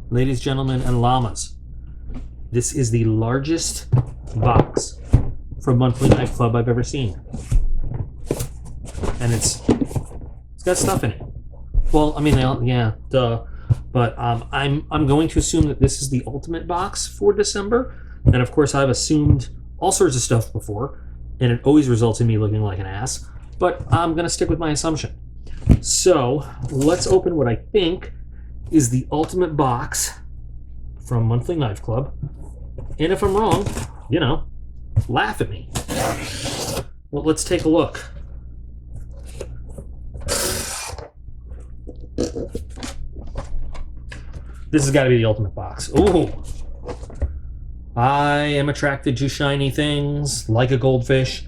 ladies, gentlemen, and llamas, this is the largest box from Monthly Knife Club I've ever seen. And it's got stuff in it. Well, I mean, yeah, duh. But I'm going to assume that this is the ultimate box for December. And of course, I've assumed all sorts of stuff before, and it always results in me looking like an ass. But I'm going to stick with my assumption. So let's open what I think is the ultimate box from Monthly Knife Club. And if I'm wrong, you know, laugh at me. Well, let's take a look. This has got to be the ultimate box. Ooh. I am attracted to shiny things like a goldfish.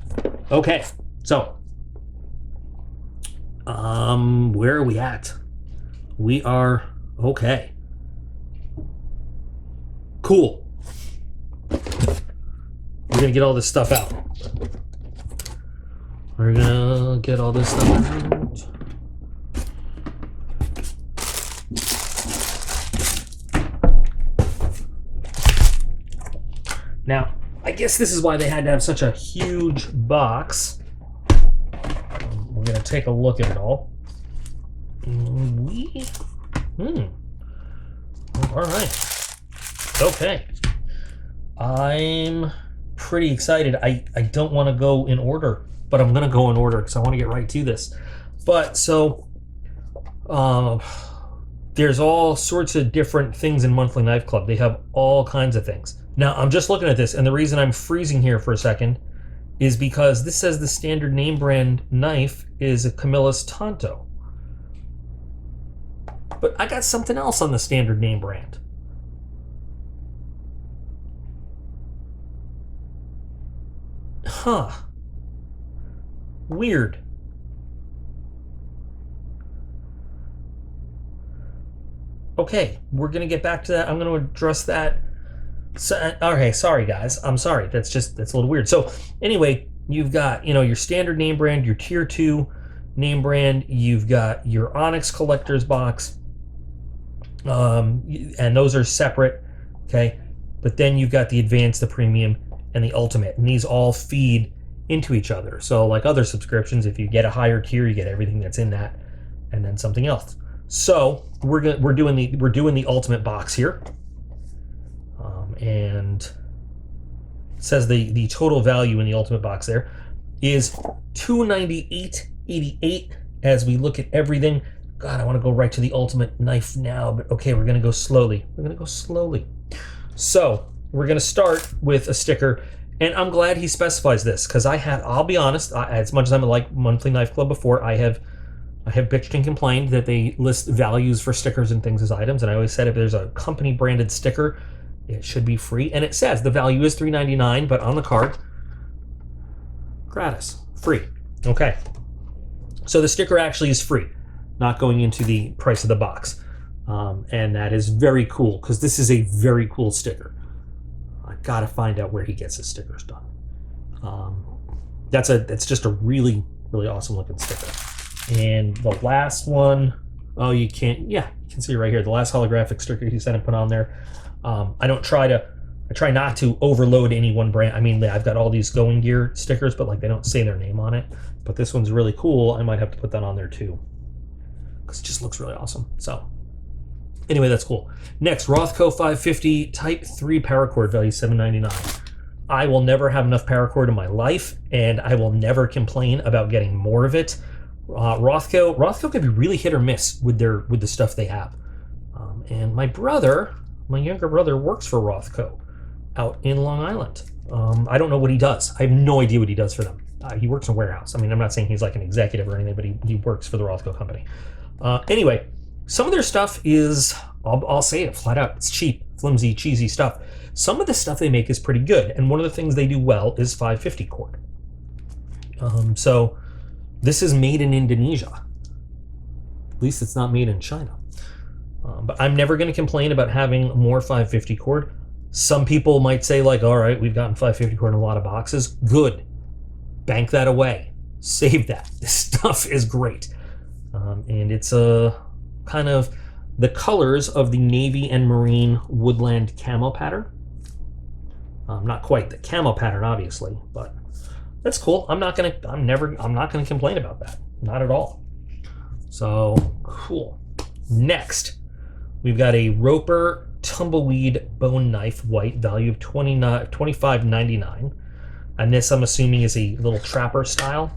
Okay, so where are we at? We are okay. Cool. We're gonna get all this stuff out. We're gonna get all this stuff out. Now, I guess this is why they had to have such a huge box. We're going to take a look at it all. All right. Okay. I'm pretty excited. I don't want to go in order, but I'm going to go in order because I want to get right to this. But so, there's all sorts of different things in Monthly Knife Club. They have all kinds of things. Now, I'm just looking at this, and the reason I'm freezing here for a second is because this says the standard name brand knife is a Camillus Tonto. But I got something else on the standard name brand. Huh. Weird. Okay, we're going to get back to that. I'm going to address that. So, okay, sorry guys. I'm sorry. That's a little weird. So anyway, you've got, you know, your standard name brand, your tier 2 name brand, you've got your Onyx collector's box. And those are separate, okay? But then you've got the advanced, the premium, and the ultimate, and these all feed into each other. So like other subscriptions, if you get a higher tier, you get everything that's in that and then something else. So we're doing the ultimate box here. And it says the total value in the ultimate box there is $298.88 as we look at everything. God, I want to go right to the ultimate knife now, but okay, we're going to go slowly. So we're going to start with a sticker, and I'm glad he specifies this because I'll be honest, as much as I'm like Monthly Knife Club before, I have bitched and complained that they list values for stickers and things as items, and I always said if there's a company branded sticker, it should be free, and it says the value is $3.99, but on the card, gratis, free. Okay, so the sticker actually is free, not going into the price of the box, and that is very cool because this is a very cool sticker. I gotta find out where he gets his stickers done. That's just a really, really awesome looking sticker. And the last one, oh, you can see right here, the last holographic sticker he sent and put on there. I try not to overload any one brand. I mean, I've got all these Going Gear stickers, but like they don't say their name on it. But this one's really cool. I might have to put that on there too, because it just looks really awesome. So anyway, that's cool. Next, Rothco 550 Type 3 paracord, value $7.99. I will never have enough paracord in my life, and I will never complain about getting more of it. Rothco can be really hit or miss with the stuff they have. And my younger brother works for Rothco out in Long Island. I don't know what he does. I have no idea what he does for them. He works in a warehouse. I mean, I'm not saying he's like an executive or anything, but he works for the Rothco company. Anyway, some of their stuff is, I'll say it flat out, it's cheap, flimsy, cheesy stuff. Some of the stuff they make is pretty good, and one of the things they do well is 550 cord. So this is made in Indonesia. At least it's not made in China. But I'm never going to complain about having more 550 cord. Some people might say like, all right, we've gotten 550 cord in a lot of boxes. Good. Bank that away. Save that. This stuff is great. And it's a kind of the colors of the navy and marine woodland camo pattern. Not quite the camo pattern, obviously, but that's cool. I'm not gonna complain about that. Not at all. So cool. Next, we've got a Roper Tumbleweed bone knife white, value of $25.99, and this I'm assuming is a little trapper style.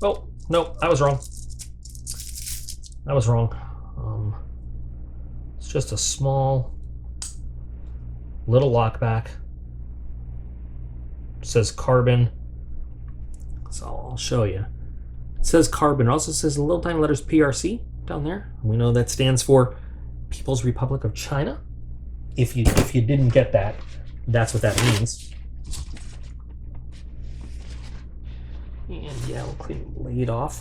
Oh no, I was wrong. It's just a small little lockback. It says carbon. So I'll show you. It says carbon. It also says the little tiny letters PRC down there. We know that stands for People's Republic of China. If you didn't get that, that's what that means. And yeah, we'll clean the blade off.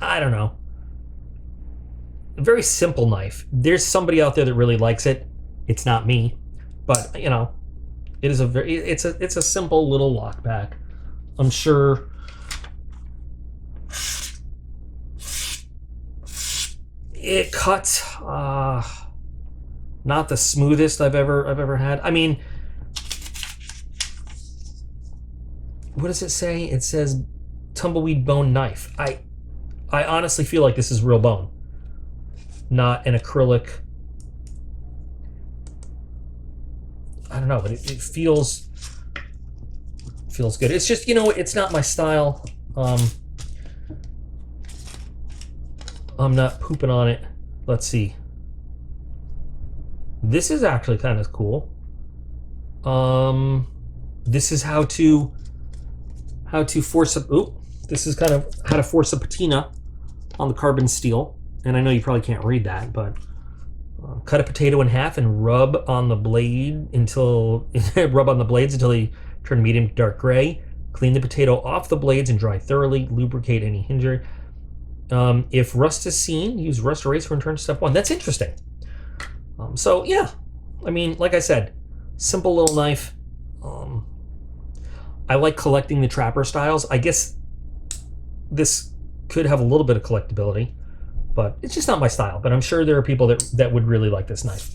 I don't know. A very simple knife. There's somebody out there that really likes it. It's not me, but you know, it is it's a simple little lockback. I'm sure it cuts not the smoothest I've ever had. I mean, what does it say? It says Tumbleweed bone knife. I honestly feel like this is real bone, not an acrylic. I don't know, but it feels good. It's just, you know, it's not my style. I'm not pooping on it. Let's see. This is actually kind of cool. This is how to force a. Ooh, this is kind of how to force a patina on the carbon steel. And I know you probably can't read that, but cut a potato in half and rub on the blade until they turn medium to dark gray. Clean the potato off the blades and dry thoroughly. Lubricate any hinge. If rust is seen, use rust eraser and turn to step 1. That's interesting. So yeah, I mean, like I said, simple little knife. I like collecting the trapper styles. I guess this could have a little bit of collectability, but it's just not my style. But I'm sure there are people that would really like this knife.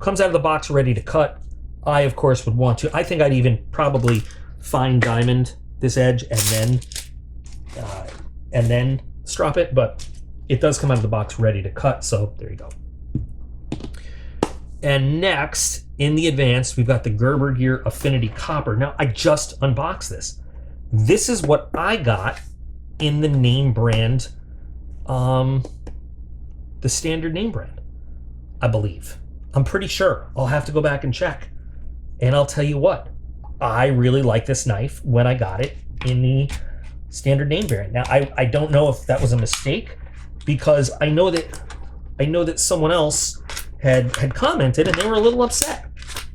Comes out of the box ready to cut. I, of course, would want to. I think I'd even probably fine diamond this edge and then strop it, but it does come out of the box ready to cut, so there you go. And next, in the advanced, we've got the Gerber Gear Affinity Copper. Now, I just unboxed this. This is what I got in the name brand, the standard name brand, I believe. I'm pretty sure. I'll have to go back and check. And I'll tell you what, I really like this knife when I got it in the standard name variant. Now, I don't know if that was a mistake, because I know that someone else had commented and they were a little upset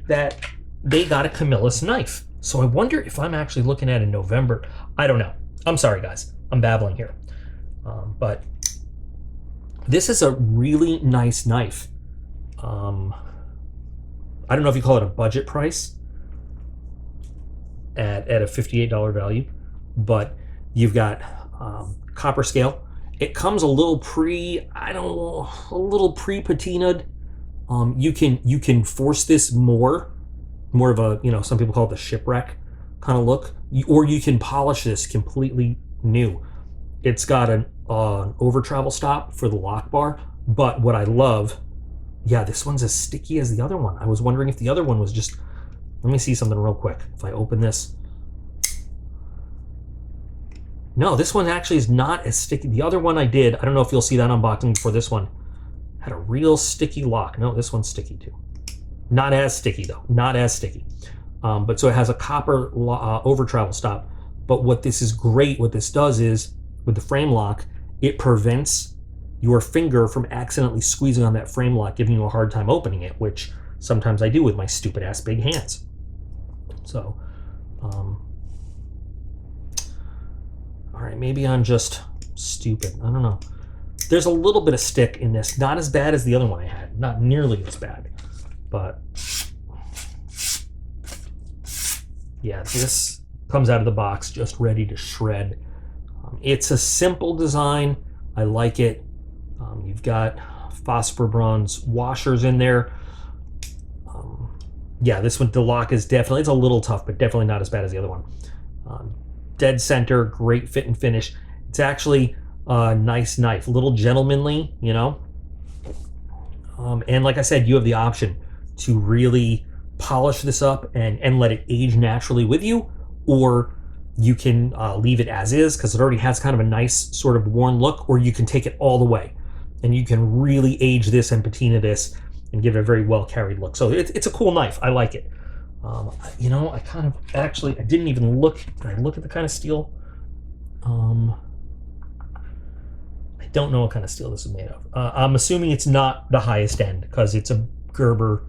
that they got a Camillus knife. So I wonder if I'm actually looking at a November. I don't know. I'm sorry, guys. I'm babbling here. But this is a really nice knife. I don't know if you call it a budget price at a $58 value, but you've got copper scale. It comes a little pre-patinaed. You can force this more of a, you know, some people call it the shipwreck kind of look, or you can polish this completely new. It's got an over travel stop for the lock bar, but what I love, yeah, this one's as sticky as the other one. I was wondering if the other one was just, let me see something real quick. If I open this, no, this one actually is not as sticky. The other one I did, I don't know if you'll see that unboxing before this one, had a real sticky lock. No, this one's sticky too. Not as sticky though, not as sticky. But so it has a copper over travel stop. But what this does is, with the frame lock, it prevents your finger from accidentally squeezing on that frame lock, giving you a hard time opening it, which sometimes I do with my stupid ass big hands. So, all right, maybe I'm just stupid. I don't know. There's a little bit of stick in this, not as bad as the other one I had, not nearly as bad, but Yeah, this comes out of the box just ready to shred. It's a simple design. I like it. You've got phosphor bronze washers in there. Yeah, this one, the lock is definitely, it's a little tough, but definitely not as bad as the other one. Dead center, great fit and finish. It's actually a nice knife, a little gentlemanly, you know. And like I said, you have the option to really polish this up and let it age naturally with you, or you can leave it as is because it already has kind of a nice sort of worn look, or you can take it all the way and you can really age this and patina this and give it a very well carried look. So it's a cool knife. I like it. You know, I kind of actually, I didn't even look. Did I look at the kind of steel? I don't know what kind of steel this is made of. I'm assuming it's not the highest end because it's a Gerber.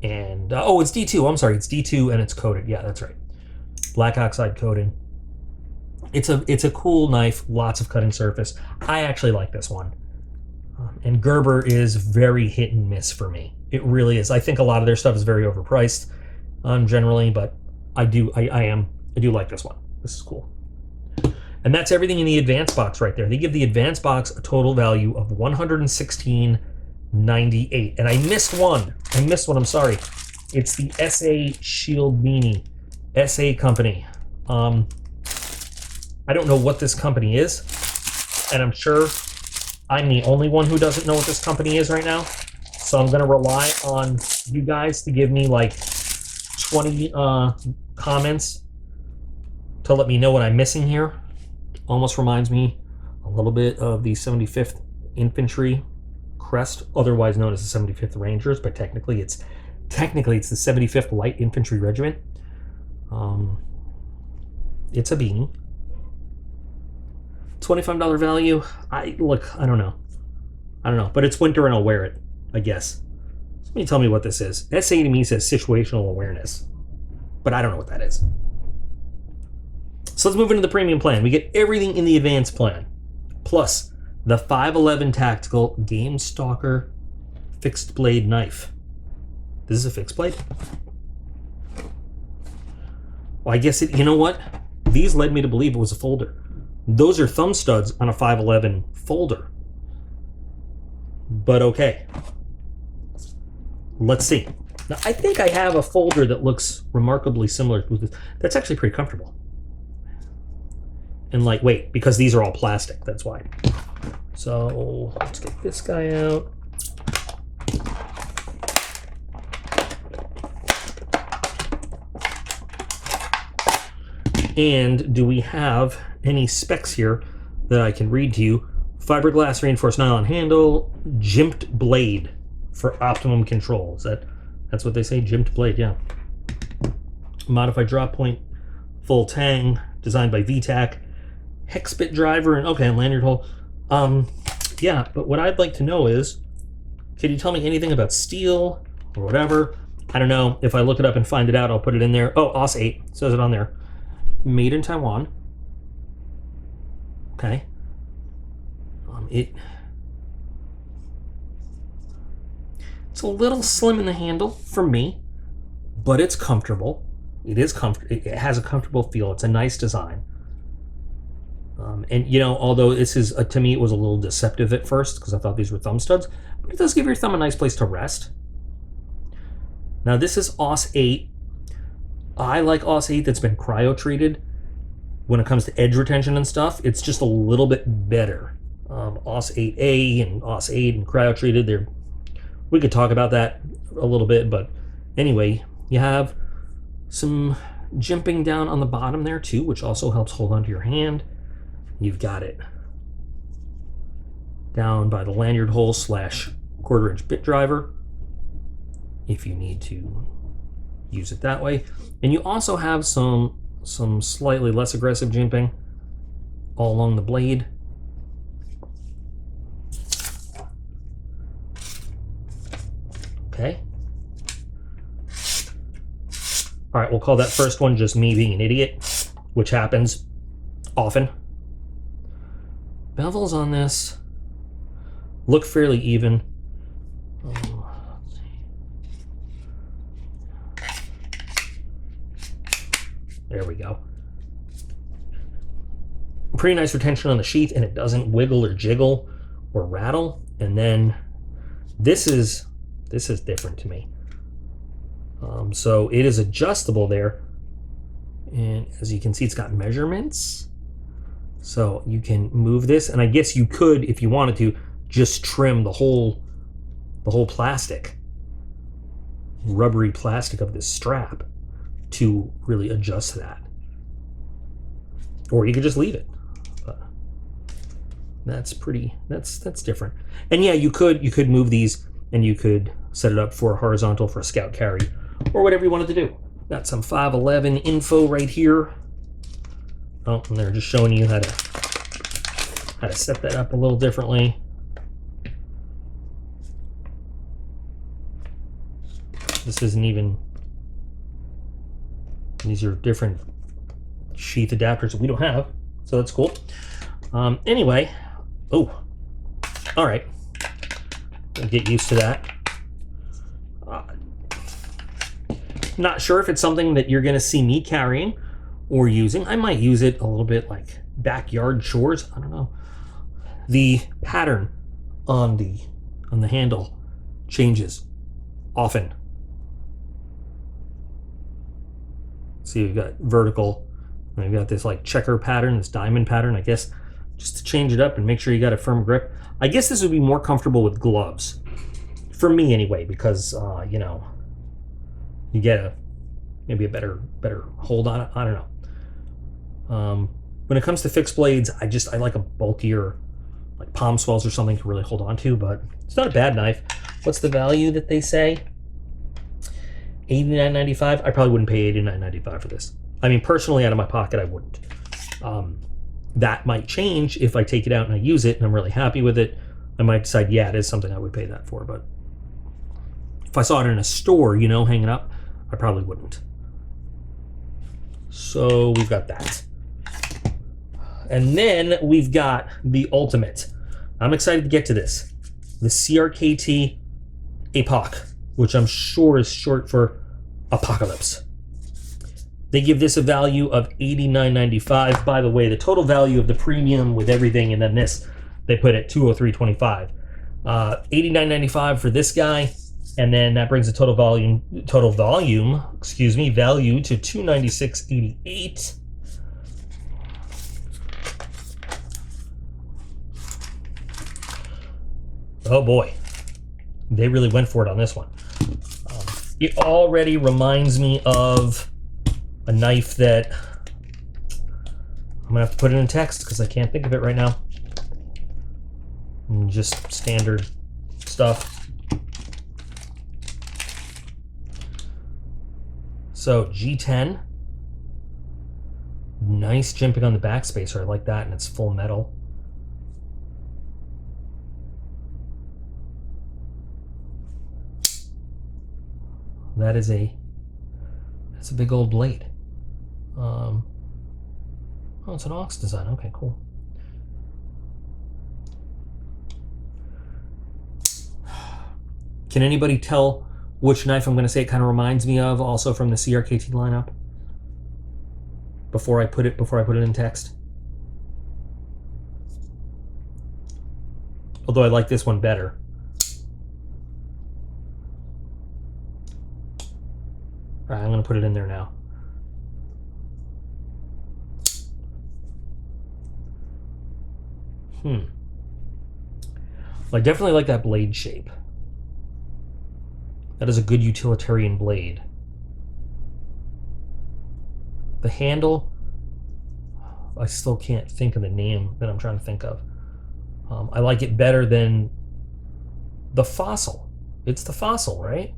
And oh, it's D2. I'm sorry, it's D2 and it's coated. Yeah, that's right. Black oxide coating. It's a cool knife. Lots of cutting surface. I actually like this one. And Gerber is very hit and miss for me. It really is. I think a lot of their stuff is very overpriced, generally, but I do like this one. This is cool. And that's everything in the advanced box right there. They give the advanced box a total value of $116.98. And I missed one. I'm sorry. It's the SA Shield Beanie. SA company. I don't know what this company is. And I'm sure I'm the only one who doesn't know what this company is right now. So I'm going to rely on you guys to give me like 20 comments to let me know what I'm missing here. Almost reminds me a little bit of the 75th Infantry crest, otherwise known as the 75th Rangers, but technically it's the 75th Light Infantry Regiment. It's a beanie. $25 value. I don't know, but it's winter and I'll wear it, I guess. Somebody tell me what this is. SA to me says situational awareness, but I don't know what that is. So let's move into the premium plan. We get everything in the advanced plan, plus the 511 Tactical Game Stalker fixed blade knife. This is a fixed blade? Well, I guess you know what? These led me to believe it was a folder. Those are thumb studs on a 511 folder. But okay. Let's see. Now, I think I have a folder that looks remarkably similar to this. That's actually pretty comfortable. And lightweight, because these are all plastic, that's why. So let's get this guy out. And do we have any specs here that I can read to you? Fiberglass reinforced nylon handle, jimped blade for optimum control. That's what they say? Jimped blade, yeah. Modified drop point, full tang, designed by VTAC. Hex bit driver and okay, lanyard hole. Yeah, but what I'd like to know is, can you tell me anything about steel or whatever? I don't know. If I look it up and find it out, I'll put it in there. Oh, OS 8 says it on there. Made in Taiwan. Okay. It's a little slim in the handle for me, but it's comfortable. It has a comfortable feel. It's a nice design. And you know, although this is to me, it was a little deceptive at first because I thought these were thumb studs, but it does give your thumb a nice place to rest. Now this is OS 8. I like OS 8 that's been cryo treated. When it comes to edge retention and stuff, it's just a little bit better. OS 8A and OS 8 and cryo treated. We could talk about that a little bit, but anyway, you have some jimping down on the bottom there too, which also helps hold onto your hand. You've got it down by the lanyard hole / 1/4-inch bit driver if you need to use it that way. And you also have some slightly less aggressive jimping all along the blade. Okay. All right, we'll call that first one just me being an idiot, which happens often. Bevels on this look fairly even. Let's see. There we go. Pretty nice retention on the sheath, and it doesn't wiggle or jiggle or rattle. And then this is different to me. So it is adjustable there, and as you can see, it's got measurements. So you can move this, and I guess you could, if you wanted to, just trim the whole plastic, rubbery plastic of this strap to really adjust that. Or you could just leave it. That's different. And yeah, you could move these, and you could set it up for a horizontal for a scout carry or whatever you wanted to do. Got some 511 info right here. Oh, and they're just showing you how to set that up a little differently. This isn't even, these are different sheath adapters that we don't have, so that's cool. Anyway, oh, all right, I'll get used to that. Not sure if it's something that you're going to see me carrying or using. I might use it a little bit like backyard chores. I don't know. The pattern on the handle changes often. See, we've got vertical, and we've got this like checker pattern, this diamond pattern, I guess, just to change it up and make sure you got a firm grip. I guess this would be more comfortable with gloves, for me anyway, because you know, you get maybe a better hold on it. I don't know. When it comes to fixed blades, I like a bulkier, like palm swells or something to really hold on to, but it's not a bad knife. What's the value that they say? $89.95. I probably wouldn't pay $89.95 for this. I mean, personally, out of my pocket, I wouldn't. That might change if I take it out and I use it and I'm really happy with it. I might decide, yeah, it is something I would pay that for. But if I saw it in a store, you know, hanging up, I probably wouldn't. So we've got that. And then we've got the ultimate. I'm excited to get to this. The CRKT APOC, which I'm sure is short for Apocalypse. They give this a value of $89.95. By the way, the total value of the premium with everything and then this, they put at $203.25. $89.95 for this guy, and then that brings the total volume, value to $296.88. Oh boy, they really went for it on this one. It already reminds me of a knife that I'm gonna have to put it in text because I can't think of it right now. And just standard stuff. So G10, nice jimping on the backspacer. I like that, and it's full metal. That's a big old blade. Oh, it's an Ox design. Okay, cool. Can anybody tell which knife I'm going to say it kind of reminds me of, also from the CRKT lineup? Before I put it in text. Although I like this one better. All right, I'm going to put it in there now. I definitely like that blade shape. That is a good utilitarian blade. The handle, I still can't think of the name that I'm trying to think of. I like it better than the Fossil. It's the Fossil, right?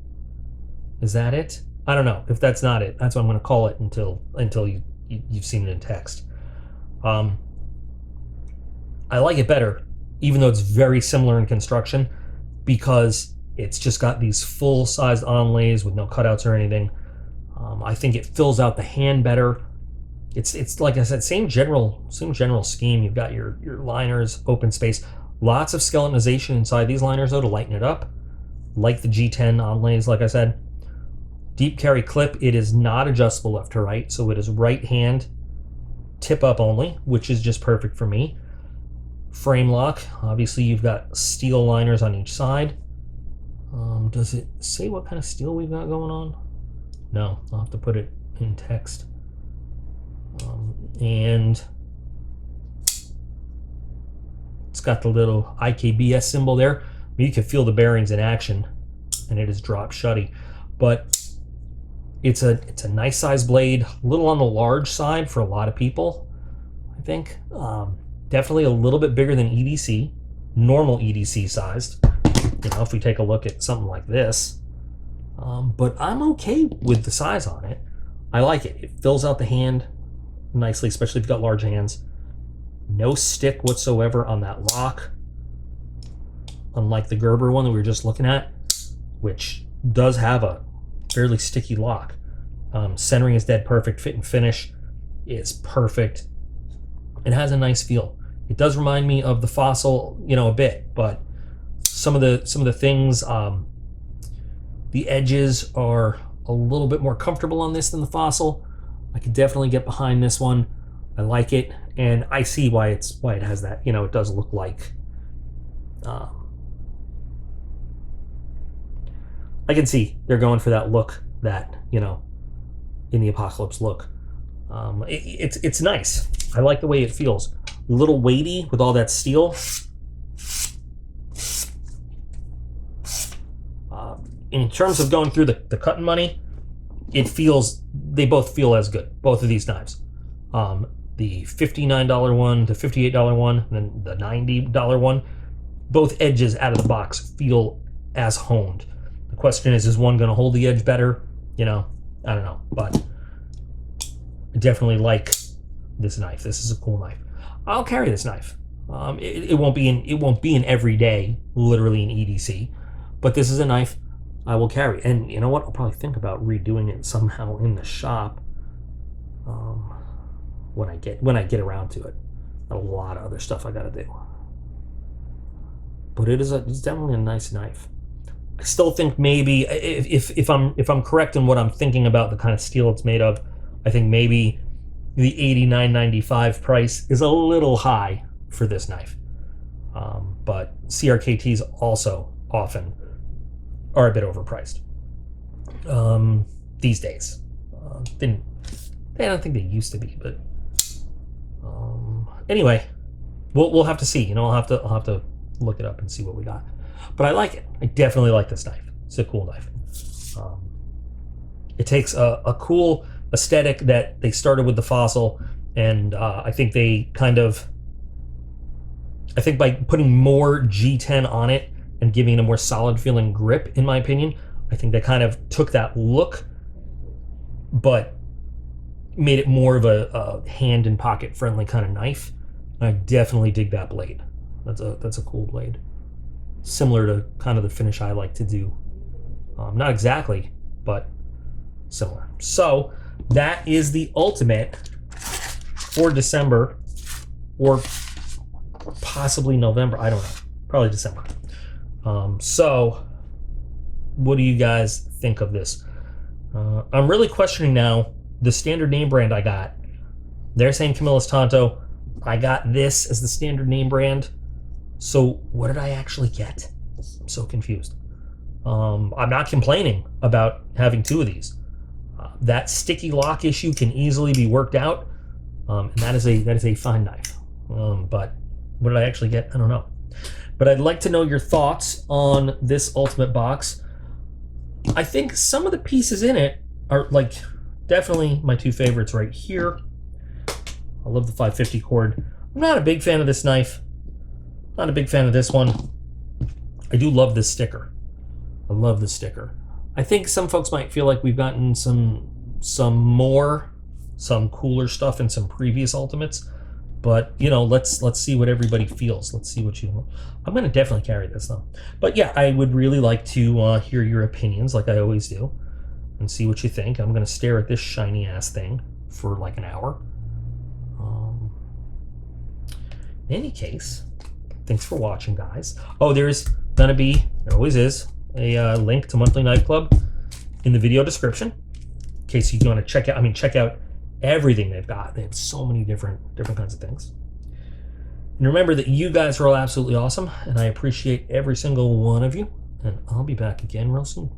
Is that it? I don't know. If that's not it, that's what I'm going to call it until you've seen it in text. I like it better, even though it's very similar in construction, because it's just got these full-sized onlays with no cutouts or anything. I think it fills out the hand better. It's like I said, same general scheme. You've got your liners, open space, lots of skeletonization inside these liners though to lighten it up, like the G10 onlays. Like I said, Deep carry clip, it is not adjustable left to right, so it is right hand tip up only, which is just perfect for me. Frame lock, obviously you've got steel liners on each side. Does it say what kind of steel we've got going on? No, I'll have to put it in text. And it's got the little IKBS symbol there. You can feel the bearings in action, and it is drop shutty. But it's a nice size blade, a little on the large side for a lot of people, I think. Definitely a little bit bigger than EDC, normal EDC sized. You know, if we take a look at something like this. But I'm okay with the size on it. I like it. It fills out the hand nicely, especially if you've got large hands. No stick whatsoever on that lock, unlike the Gerber one that we were just looking at, which does have a fairly sticky lock. Centering is dead perfect. Fit and finish is perfect. It has a nice feel. It does remind me of the Fossil, you know, a bit, but some of the things, the edges are a little bit more comfortable on this than the Fossil. I could definitely get behind this one. I like it, and I see why it has that. You know, it does look like. I can see they're going for that look, that, you know, in the Apocalypse look. It's nice. I like the way it feels. A little weighty with all that steel. In terms of going through the cutting money, they both feel as good, both of these knives. The $59 one, the $58 one, and then the $90 one, both edges out of the box feel as honed. The question is one going to hold the edge better? You know, I don't know, but I definitely like this knife. This is a cool knife. I'll carry this knife. It won't be in every day, literally in EDC, but this is a knife I will carry. And you know what? I'll probably think about redoing it somehow in the shop when I get around to it. A lot of other stuff I got to do, but it's definitely a nice knife. I still think maybe if I'm correct in what I'm thinking about the kind of steel it's made of, I think maybe the $89.95 price is a little high for this knife. But CRKTs also often are a bit overpriced these days. I don't think they used to be, but anyway, we'll have to see. You know, I'll have to look it up and see what we got. But I like it. I definitely like this knife. It's a cool knife. It takes a cool aesthetic that they started with the Fossil, and I think by putting more G10 on it and giving it a more solid feeling grip, in my opinion, I think they kind of took that look, but made it more of a hand and pocket friendly kind of knife. And I definitely dig that blade. That's a cool blade. Similar to kind of the finish I like to do. Not exactly, but similar. So that is the ultimate for December, or possibly November. I don't know. Probably December. So what do you guys think of this? I'm really questioning now the standard name brand I got. They're saying Camillus Tanto. I got this as the standard name brand. So what did I actually get? I'm so confused. I'm not complaining about having two of these. That sticky lock issue can easily be worked out, and that is a fine knife. But what did I actually get? I don't know. But I'd like to know your thoughts on this Ultimate box. I think some of the pieces in it are like definitely my two favorites right here. I love the 550 cord. I'm not a big fan of this knife. Not a big fan of this one. I do love this sticker. I love the sticker. I think some folks might feel like we've gotten some cooler stuff in some previous Ultimates, but you know, let's see what everybody feels. Let's see what you want. I'm gonna definitely carry this though. But yeah, I would really like to hear your opinions, like I always do, and see what you think. I'm gonna stare at this shiny ass thing for like an hour. In any case, thanks for watching, guys. Oh, there's gonna be, there always is, a link to Monthly Knife Club in the video description in case you want to check out everything they've got. They have so many different kinds of things. And remember that you guys are all absolutely awesome, and I appreciate every single one of you, and I'll be back again real soon.